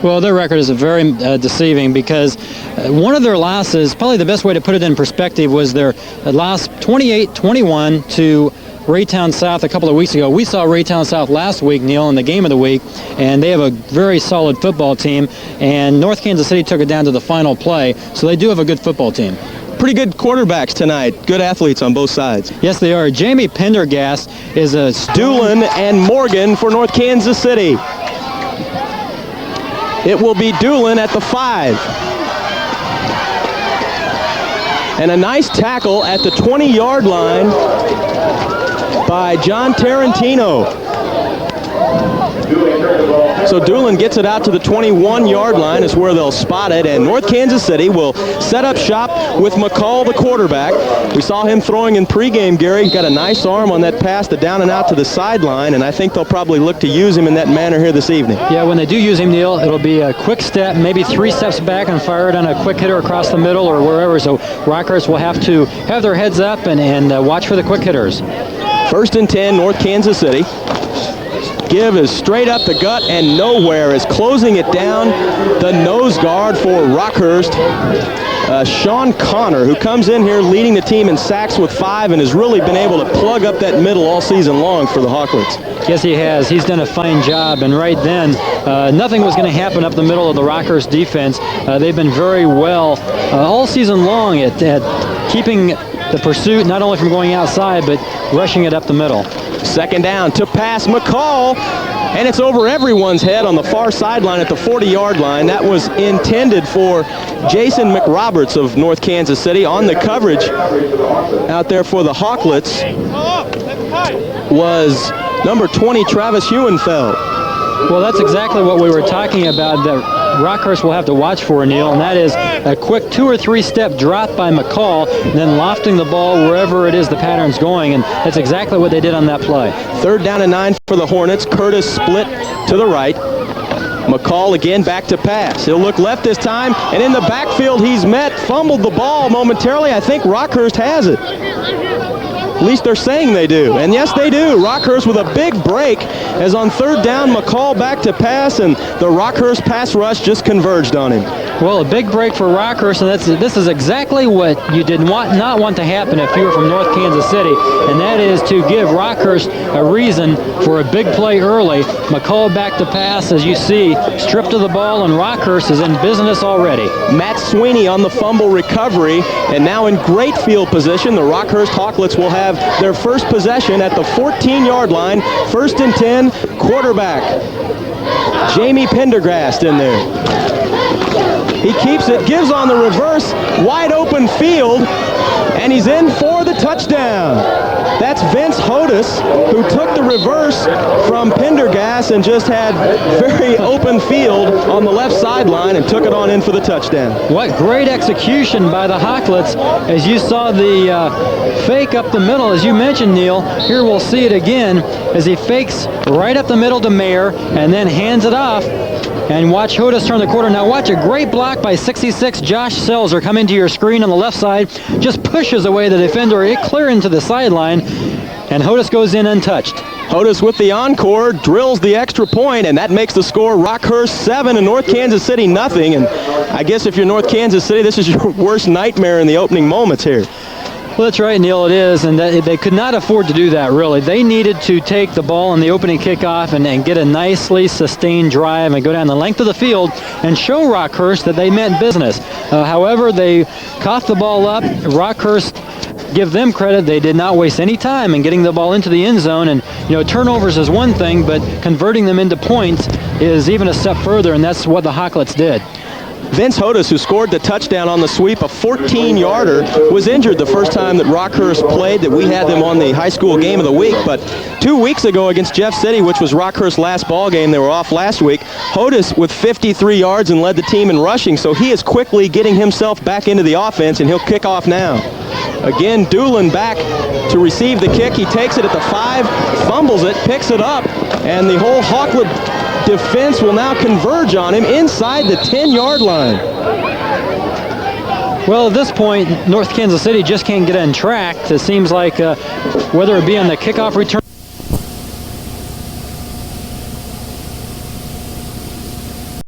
Well, their record is very deceiving because one of their losses, probably the best way to put it in perspective, was their loss 28-21 to Raytown South a couple of weeks ago. We saw Raytown South last week, Neil, in the game of the week, and they have a very solid football team, and North Kansas City took it down to the final play, so they do have a good football team. Pretty good quarterbacks tonight. Good athletes on both sides. Yes, they are. Jamie Pendergast is a... Doolin and Morgan for North Kansas City. It will be Doolin at the 5. And a nice tackle at the 20-yard line by John Tarantino. So Doolin gets it out to the 21-yard line is where they'll spot it, and North Kansas City will set up shop with McCall, the quarterback. We saw him throwing in pregame, Gary. He got a nice arm on that pass, the down and out to the sideline, and I think they'll probably look to use him in that manner here this evening. Yeah, when they do use him, Neil, it'll be a quick step, maybe 3 steps back and fire it on a quick hitter across the middle or wherever, so Rockhurst will have to have their heads up and watch for the quick hitters. 1st and 10, North Kansas City. Give is straight up the gut and nowhere, is closing it down the nose guard for Rockhurst. Sean Connor, who comes in here leading the team in sacks with 5 and has really been able to plug up that middle all season long for the Hawklets. Yes, he has. He's done a fine job, and right then, nothing was going to happen up the middle of the Rockhurst defense. They've been very well all season long at keeping the pursuit not only from going outside, but rushing it up the middle. 2nd down to pass McCall, and it's over everyone's head on the far sideline at the 40-yard line. That was intended for Jason McRoberts of North Kansas City. On the coverage out there for the Hawklets was number 20, Travis Huenfeld. Well, that's exactly what we were talking about that Rockhurst will have to watch for, Neil, and that is a quick 2 or 3 step drop by McCall and then lofting the ball wherever it is the pattern's going, and that's exactly what they did on that play. 3rd down and 9 for the Hornets. Curtis split to the right. McCall again back to pass. He'll look left this time, and in the backfield he's met, fumbled the ball momentarily. I think Rockhurst has it. At least they're saying they do. And yes, they do. Rockhurst with a big break as on 3rd down, McCall back to pass, and the Rockhurst pass rush just converged on him. Well, a big break for Rockhurst, and this is exactly what you did not want to happen if you were from North Kansas City, and that is to give Rockhurst a reason for a big play early. McCall back to pass, as you see, stripped of the ball, and Rockhurst is in business already. Matt Sweeney on the fumble recovery, and now in great field position, the Rockhurst Hawklets will have their first possession at the 14-yard line. 1st and 10, quarterback Jamie Pendergast in there. He keeps it, gives on the reverse, wide open field, and he's in for the touchdown. That's Vince Hodis, who took the reverse from Pendergast and just had very open field on the left sideline and took it on in for the touchdown. What great execution by the Hawklets as you saw the fake up the middle, as you mentioned, Neil. Here we'll see it again as he fakes right up the middle to Mayer and then hands it off. And watch Hodis turn the corner. Now watch a great block by 66 Josh Selzer come into your screen on the left side. Just pushes away the defender, it clear into the sideline, and Hodis goes in untouched. Hodis with the encore, drills the extra point, and that makes the score Rockhurst 7 and North Kansas City nothing. And I guess if you're North Kansas City, this is your worst nightmare in the opening moments here. Well, that's right, Neil, it is, and they could not afford to do that, really. They needed to take the ball in the opening kickoff and get a nicely sustained drive and go down the length of the field and show Rockhurst that they meant business. However, they coughed the ball up. Rockhurst, give them credit, they did not waste any time in getting the ball into the end zone, and turnovers is one thing, but converting them into points is even a step further, and that's what the Hawklets did. Vince Hodis, who scored the touchdown on the sweep, a 14-yarder, was injured the first time that Rockhurst played, that we had them on the high school game of the week. But 2 weeks ago against Jeff City, which was Rockhurst's last ball game, they were off last week, Hodis with 53 yards and led the team in rushing, so he is quickly getting himself back into the offense, and he'll kick off now. Again, Doolin back to receive the kick. He takes it at the 5, fumbles it, picks it up, and the whole Hawklet defense will now converge on him inside the 10-yard line. Well, at this point, North Kansas City just can't get on track. It seems like whether it be on the kickoff return